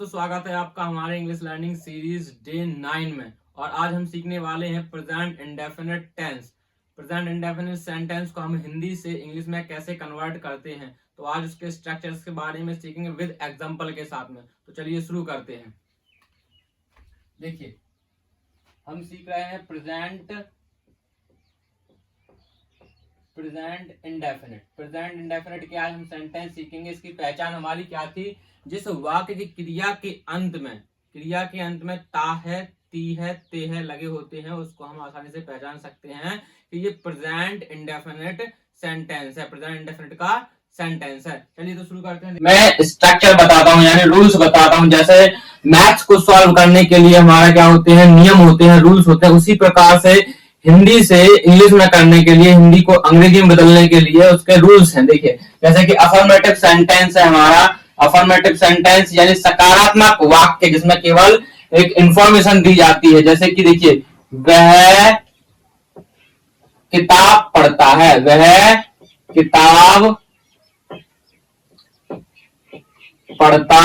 तो स्वागत है आपका हमारे इंग्लिश लर्निंग सीरीज डे 9 में। और आज हम सीखने वाले हैं present indefinite tense. Present indefinite sentence को हम हिंदी से इंग्लिश में कैसे कन्वर्ट करते हैं, तो आज उसके स्ट्रक्चर्स के बारे में सीखेंगे विद एग्जांपल के साथ में। तो चलिए शुरू करते हैं। देखिए, हम सीख रहे हैं प्रेजेंट इंडेफिनिट। प्रेजेंट इंडेफिनिट के आज हम सेंटेंस सीखेंगे। इसकी पहचान हमारी क्या थी? जिस वाक्य की क्रिया के अंत में ता है, ती है, ते है लगे होते हैं, उसको हम आसानी से पहचान सकते हैं कि ये प्रेजेंट इंडेफिनिट सेंटेंस है, प्रेजेंट इंडेफिनिट का सेंटेंस है। चलिए तो शुरू करते हैं। मैं स्ट्रक्चर बताता हूँ, यानी रूल्स बताता हूँ। जैसे मैथ्स को सॉल्व करने के लिए हमारा क्या होते हैं, नियम होते हैं, रूल्स होते हैं। उसी प्रकार से हिंदी से इंग्लिश में करने के लिए, हिंदी को अंग्रेजी में बदलने के लिए उसके रूल्स हैं। देखिए, जैसे कि अफर्मेटिव सेंटेंस है हमारा। अफर्मेटिव सेंटेंस यानी सकारात्मक वाक्य जिसमें केवल एक इंफॉर्मेशन दी जाती है। जैसे कि देखिए, वह किताब पढ़ता है, वह किताब पढ़ता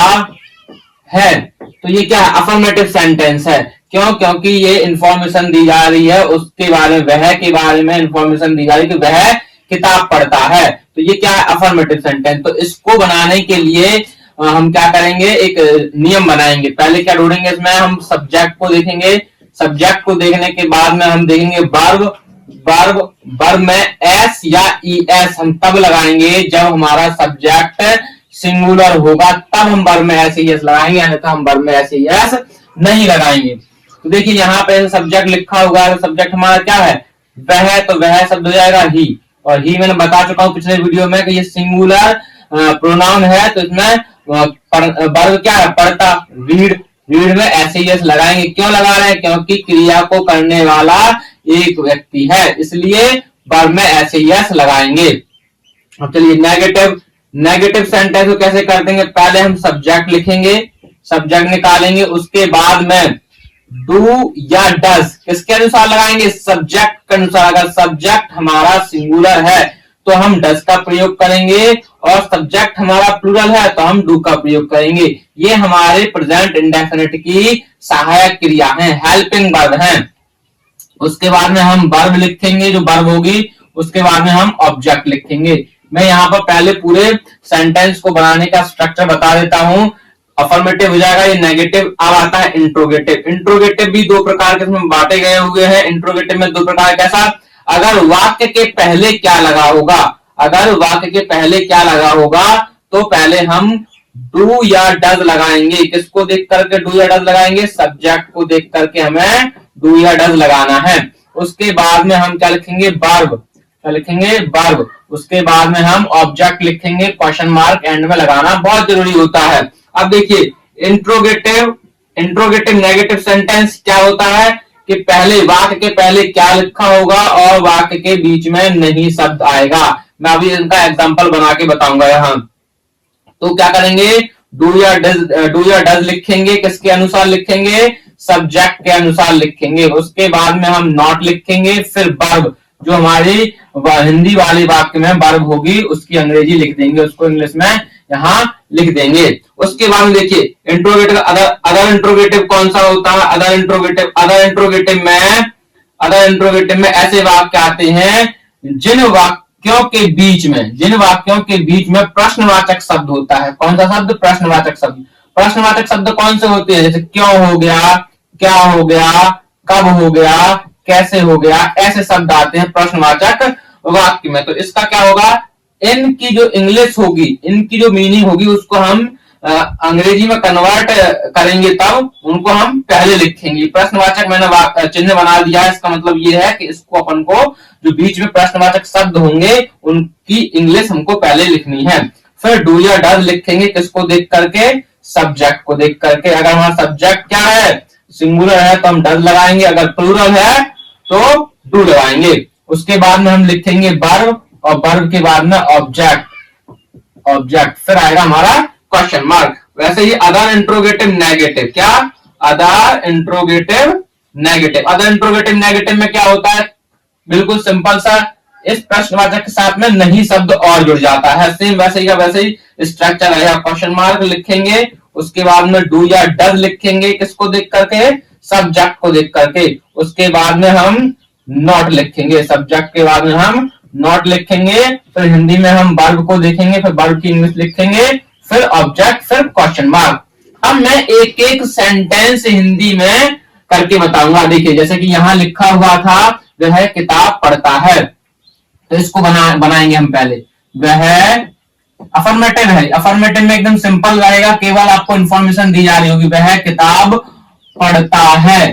है। तो ये क्या है? अफर्मेटिव सेंटेंस है। क्यों? क्योंकि ये इंफॉर्मेशन दी जा रही है उसके बारे में, वह के बारे में इंफॉर्मेशन दी जा रही है कि वह किताब पढ़ता है। तो ये क्या है? Affirmative sentence. तो इसको बनाने के लिए हम क्या करेंगे, एक नियम बनाएंगे। पहले क्या ढूंढेंगे इसमें? हम सब्जेक्ट को देखेंगे। सब्जेक्ट को देखने के बाद में हम देखेंगे वर्ब में एस या ईएस हम तब लगाएंगे जब हमारा सब्जेक्ट सिंगुलर होगा, तब हम वर्ब में एस ईएस लगाएंगे, अन्यथा हम वर्ब में एस ईएस नहीं लगाएंगे। तो देखिए, यहाँ पे सब्जेक्ट लिखा हुआ है। सब्जेक्ट हमारा क्या है? वह। तो वह शब्द हो जाएगा ही। और ही मैंने बता चुका हूं पिछले वीडियो में कि ये सिंगुलर प्रोनाउन है। तो इसमें वर्ब क्या है? पढ़ता। रीड में एस ईएस लगाएंगे। क्यों लगा रहे हैं? क्योंकि क्रिया को करने वाला एक व्यक्ति है, इसलिए वर्ब में एस ईएस लगाएंगे। अब चलिए, नेगेटिव सेंटेंस को कैसे कर देंगे? पहले हम सब्जेक्ट लिखेंगे, सब्जेक्ट निकालेंगे, उसके बाद में डू या डज किसके अनुसार लगाएंगे? सब्जेक्ट के अनुसार। अगर सब्जेक्ट हमारा सिंगुलर है तो हम डज का प्रयोग करेंगे, और सब्जेक्ट हमारा प्लूरल है तो हम डू का प्रयोग करेंगे। ये हमारे प्रेजेंट इंडेफिनिट की सहायक क्रिया है, हेल्पिंग वर्ब है। उसके बाद में हम वर्ब लिखेंगे, जो वर्ब होगी, उसके बाद में हम ऑब्जेक्ट लिखेंगे। मैं यहाँ पर पहले पूरे सेंटेंस को बनाने का स्ट्रक्चर बता देता हूँ। अफर्मेटिव हो जाएगा, ये नेगेटिव। अब आता है इंट्रोगेटिव। इंट्रोगेटिव भी दो प्रकार के इसमें बांटे गए हुए हैं। इंट्रोगेटिव में दो प्रकार, कैसा? अगर वाक्य के पहले क्या लगा होगा, तो पहले हम डू या डज लगाएंगे। किसको देख करके डू या डज लगाएंगे? सब्जेक्ट को देख करके हमें डू या डज लगाना है। उसके बाद में हम क्या लिखेंगे? वर्ब। उसके बाद में हम ऑब्जेक्ट लिखेंगे, क्वेश्चन मार्क एंड में लगाना बहुत जरूरी होता है। अब देखिए, इंट्रोगेटिव नेगेटिव सेंटेंस क्या होता है कि पहले वाक्य के पहले क्या लिखा होगा और वाक्य के बीच में नहीं शब्द आएगा। मैं अभी इनका एग्जांपल बना के बताऊंगा यहाँ। तो क्या करेंगे? डू या डज लिखेंगे। किसके अनुसार लिखेंगे? सब्जेक्ट के अनुसार लिखेंगे। उसके बाद में हम नॉट लिखेंगे, फिर वर्ब, जो हमारी हिंदी वाले वाक्य में वर्ब होगी उसकी अंग्रेजी लिख देंगे, उसको इंग्लिश में यहाँ लिख देंगे। उसके बाद में देखिए, इंट्रोगेटिव अदर इंट्रोगेटिव कौन सा होता है? अदर इंट्रोगेटिव में ऐसे वाक्य आते हैं जिन वाक्यों के बीच में प्रश्नवाचक शब्द होता है। कौन सा शब्द? प्रश्नवाचक शब्द। प्रश्नवाचक शब्द कौन से होते हैं? जैसे क्यों हो गया, क्या हो गया, कब हो गया, कैसे हो गया, ऐसे शब्द आते हैं प्रश्नवाचक वाक्य में। तो इसका क्या होगा? इनकी जो इंग्लिश होगी, इनकी जो मीनिंग होगी, उसको हम अंग्रेजी में कन्वर्ट करेंगे, तब उनको हम पहले लिखेंगे। प्रश्नवाचक मैंने चिन्ह बना दिया है। इसका मतलब ये है कि इसको अपन को जो बीच में प्रश्नवाचक शब्द होंगे उनकी इंग्लिश हमको पहले लिखनी है। फिर डू या डज लिखेंगे। किसको देख करके? सब्जेक्ट को देख करके। अगर हमारा सब्जेक्ट क्या है? सिंगुलर है तो हम डज लगाएंगे, अगर प्लूरल है तो डू लगाएंगे। उसके बाद में हम लिखेंगे वर्ब, और वर्ब के बाद में ऑब्जेक्ट, फिर आएगा हमारा क्वेश्चन मार्क। वैसे ही अदर इंट्रोगेटिव नेगेटिव, क्या? अदर इंट्रोगेटिव नेगेटिव में क्या होता है? बिल्कुल सिंपल सा, इस प्रश्नवाचक के साथ में नहीं शब्द और जुड़ जाता है। सेम वैसे ही स्ट्रक्चर है। क्वेश्चन मार्क लिखेंगे, उसके बाद में डू या डज लिखेंगे, किसको देख करके, सब्जेक्ट को देख करके। उसके बाद में हम नॉट लिखेंगे, सब्जेक्ट के बाद में हम नॉट लिखेंगे। फिर हिंदी में हम वर्ब को देखेंगे, फिर वर्ब की इंग्लिश लिखेंगे, फिर ऑब्जेक्ट, फिर क्वेश्चन मार्क। अब मैं एक एक सेंटेंस हिंदी में करके बताऊंगा। देखिए जैसे कि यहाँ लिखा हुआ था वह किताब पढ़ता है, तो इसको बनाएंगे हम पहले। वह अफर्मेटिव है, अफर्मेटिव में एकदम सिंपल रहेगा, केवल आपको इंफॉर्मेशन दी जा रही होगी, वह किताब पढ़ता है,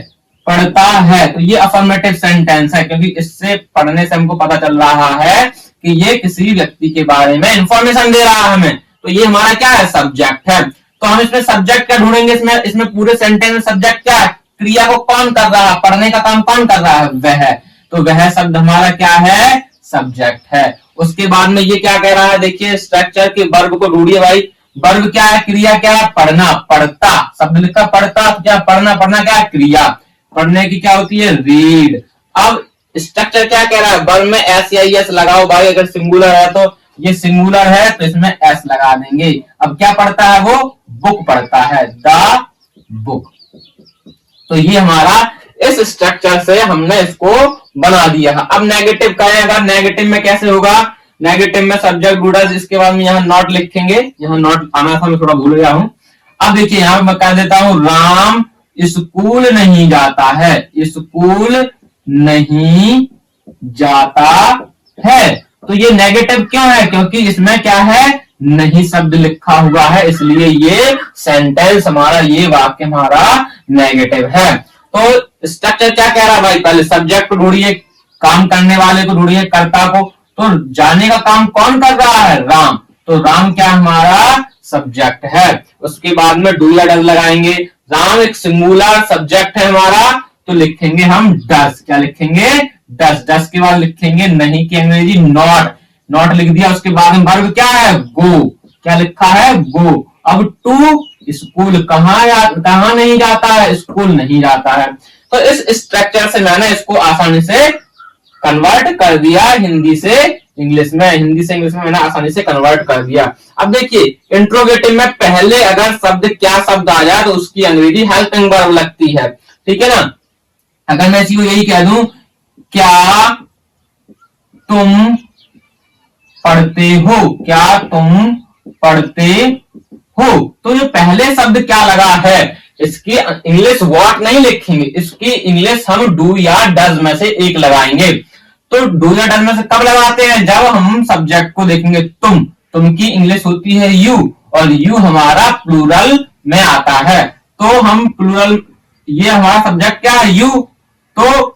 पढ़ता है। तो ये अफर्मेटिव सेंटेंस है, क्योंकि इससे पढ़ने से हमको पता चल रहा है कि ये किसी व्यक्ति के बारे में इंफॉर्मेशन दे रहा है हमें। तो ये हमारा क्या है, सब्जेक्ट है। तो हम इसमें सब्जेक्ट क्या ढूंढेंगे, इसमें पूरे सेंटेंस में सब्जेक्ट क्या है, क्रिया को कौन कर रहा है, पढ़ने का काम कौन कर रहा है, वह। तो वह शब्द हमारा क्या है, सब्जेक्ट है। उसके बाद में ये क्या कह रहा है, देखिए स्ट्रक्चर के वर्ब को ढूंढिए भाई। वर्ब क्या है, क्रिया क्या है, पढ़ना, पढ़ता, शब्द लिखा पढ़ता, क्या पढ़ना, पढ़ना क्या है, क्रिया। पढ़ने की क्या होती है, रीड। अब स्ट्रक्चर क्या कह रहा है, वर्ब में एस या एस लगाओ भाई, अगर सिंगुलर है तो ये सिंगुलर है तो इसमें एस लगा देंगे। अब क्या पढ़ता है वो, बुक पढ़ता है, द बुक। तो ये हमारा इस स्ट्रक्चर से हमने इसको बना दिया है। अब नेगेटिव कहेगा, नेगेटिव में कैसे होगा, नेगेटिव में सब्जेक्ट डूडस, इसके बाद में यहाँ नॉट लिखेंगे, यहाँ नॉट आना था, मैं थोड़ा भूल गया हूं। अब देखिए यहाँ मैं कह देता हूं, राम स्कूल नहीं जाता है, स्कूल नहीं जाता है। तो ये नेगेटिव क्यों है, क्योंकि इसमें क्या है, नहीं शब्द लिखा हुआ है, इसलिए ये सेंटेंस हमारा, ये वाक्य हमारा नेगेटिव है। तो स्ट्रक्चर क्या कह रहा है भाई, पहले सब्जेक्ट को ढूंढिए, काम करने वाले को ढूंढिए, कर्ता को। तो जाने का काम कौन कर रहा है, राम। तो राम क्या हमारा सब्जेक्ट है। उसके बाद में डू या डज लगाएंगे। राम एक सिंगुलर सब्जेक्ट है हमारा, तो लिखेंगे हम डज, क्या लिखेंगे, डज। डज के बाद लिखेंगे नहीं की अंग्रेजी नॉट, नॉट लिख दिया। उसके बाद में वर्ब क्या है, गो, क्या लिखा है, गो। अब टू स्कूल, कहाँ नहीं जाता है, स्कूल नहीं जाता है। तो इस स्ट्रक्चर से मैंने इसको आसानी से कन्वर्ट कर दिया हिंदी से इंग्लिश में, हिंदी से इंग्लिश में मैंने आसानी से कन्वर्ट कर दिया। अब देखिए इंट्रोगेटिव में पहले अगर शब्द क्या शब्द आ जाए तो उसकी अंग्रेजी हेल्पिंग वर्ब लगती है, ठीक है ना। अगर मैं इसी को यही कह दूं, क्या तुम पढ़ते हो, क्या तुम पढ़ते हो, तो जो पहले शब्द क्या लगा है, इसकी इंग्लिश व्हाट नहीं लिखेंगे, इसकी इंग्लिश हम डू या डज में से एक लगाएंगे। तो डू या डज में से कब लगाते हैं, जब हम सब्जेक्ट को देखेंगे, तुम की इंग्लिश होती है यू, और यू हमारा प्लूरल में आता है। तो हम प्लूरल, ये हमारा सब्जेक्ट क्या है, यू, तो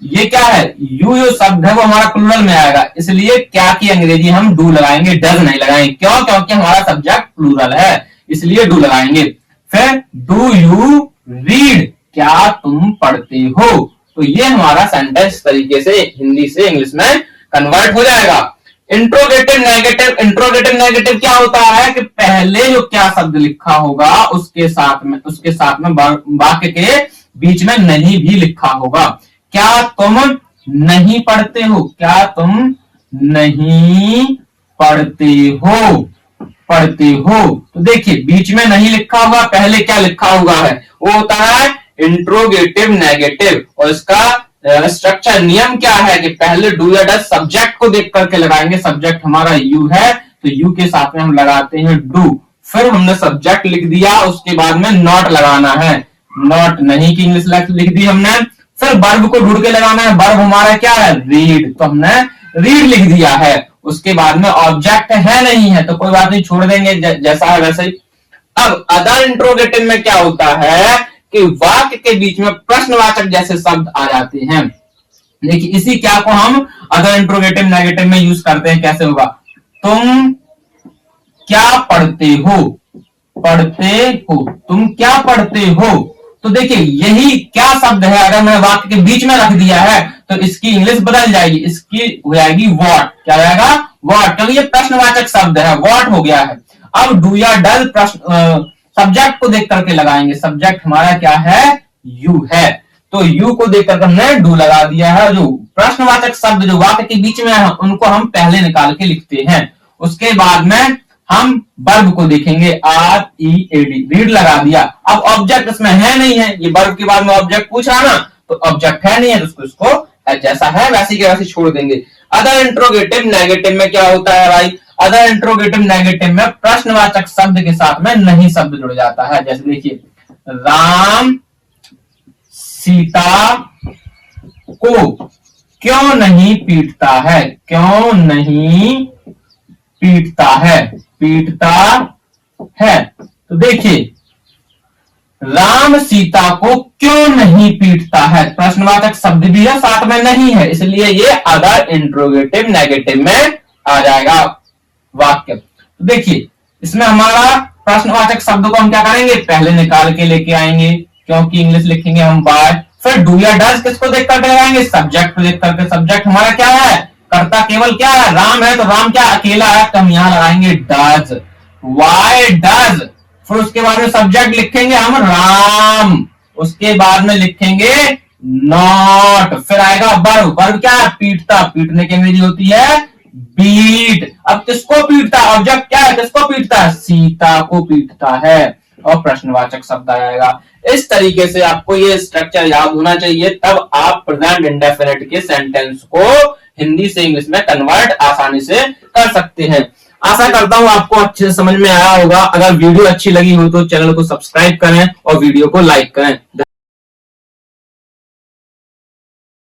ये क्या है, यू जो शब्द है वो हमारा प्लूरल में आएगा, इसलिए क्या की अंग्रेजी हम डू लगाएंगे, डज नहीं लगाएंगे। क्यों, क्योंकि हमारा सब्जेक्ट प्लूरल है, इसलिए डू लगाएंगे। फिर डू यू रीड, क्या तुम पढ़ते हो। तो ये हमारा सेंटेंस तरीके से हिंदी से इंग्लिश में कन्वर्ट हो जाएगा। इंट्रोगेटिव नेगेटिव, इंट्रोगेटिव नेगेटिव क्या होता है कि पहले जो क्या शब्द लिखा होगा उसके साथ में वाक्य के बीच में नहीं भी लिखा होगा। क्या तुम नहीं पढ़ते हो, क्या तुम नहीं पढ़ते हो, पढ़ते हो। तो देखिए बीच में नहीं लिखा हुआ, पहले क्या लिखा हुआ है, वो होता है इंट्रोगेटिव नेगेटिव। और इसका स्ट्रक्चर नियम क्या है कि पहले डू या डज सब्जेक्ट को देख करके लगाएंगे, सब्जेक्ट हमारा यू है तो यू के साथ में हम लगाते हैं डू। फिर हमने सब्जेक्ट लिख दिया, उसके बाद में नॉट लगाना है, नॉट नहीं की इंग्लिश लिख दी हमने। फिर वर्ब को ढूंढ के लगाना है, वर्ब हमारा क्या है, रीड, तो हमने रीड लिख दिया है। उसके बाद में ऑब्जेक्ट है नहीं है तो कोई बात नहीं, छोड़ देंगे जैसा है वैसे ही। अब अदर इंट्रोगेटिव में क्या होता है कि वाक्य के बीच में प्रश्नवाचक जैसे शब्द आ जाते हैं। देखिए इसी क्या को हम अदर इंट्रोगेटिव नेगेटिव में यूज करते हैं, कैसे होगा, तुम क्या पढ़ते हो, पढ़ते हो, तुम क्या पढ़ते हो। तो देखिए यही क्या शब्द है, अगर मैं वाक्य के बीच में रख दिया है तो इसकी इंग्लिश बदल जाएगी, इसकी हो जाएगी व्हाट, क्या जाएगा, व्हाट, क्योंकि ये प्रश्नवाचक शब्द है, व्हाट हो गया है। अब डू या डज सब्जेक्ट को देख करके लगाएंगे, सब्जेक्ट हमारा क्या है, यू है, तो यू को देख करके हमने डू लगा दिया है। जो प्रश्नवाचक शब्द जो वाक्य के बीच में है उनको हम पहले निकाल के लिखते हैं। उसके बाद में हम वर्ब को देखेंगे, READ, रीड लगा दिया। अब ऑब्जेक्ट इसमें है नहीं है, ये वर्ब के बाद में ऑब्जेक्ट पूछा ना, तो ऑब्जेक्ट है नहीं है, तो इसको जैसा है वैसे के वैसे छोड़ देंगे। अदर इंट्रोगेटिव नेगेटिव में क्या होता है भाई, अदर इंट्रोगेटिव नेगेटिव में प्रश्नवाचक शब्द के साथ में नहीं शब्द जुड़ जाता है। जैसे देखिए, राम सीता को क्यों नहीं पीटता है, क्यों नहीं पीटता है, पीटता है। तो देखिए, राम सीता को क्यों नहीं पीटता है, प्रश्नवाचक शब्द भी है साथ में नहीं है, इसलिए ये अदर इंट्रोगेटिव नेगेटिव में आ जाएगा वाक्य। तो देखिए, इसमें हमारा प्रश्नवाचक शब्द को हम क्या करेंगे, पहले निकाल के लेके आएंगे, क्योंकि इंग्लिश लिखेंगे हम बाय, फिर डू या डज किसको देख करके लगाएंगे, सब्जेक्ट को देख करके। सब्जेक्ट हमारा क्या है, कर्ता केवल क्या है, राम है, तो राम क्या अकेला है, तो हम यहां लगाएंगे डज, वाई डज। फिर उसके बाद में सब्जेक्ट लिखेंगे हम राम, उसके बाद में लिखेंगे नॉट, फिर आएगा वर्ब, वर्ब क्या है, पीटता, पीटने की अंग्रेजी होती है बीट। अब किसको पीटता है, ऑब्जेक्ट क्या है, किसको पीटता है, सीता को पीटता है, और प्रश्नवाचक शब्द आ जाएगा। इस तरीके से आपको ये स्ट्रक्चर याद होना चाहिए, तब आप प्रेजेंट इंडेफिनिट के सेंटेंस को हिंदी से इंग्लिश में कन्वर्ट आसानी से कर सकते हैं। आशा करता हूं आपको अच्छे से समझ में आया होगा। अगर वीडियो अच्छी लगी हो तो चैनल को सब्सक्राइब करें और वीडियो को लाइक करें।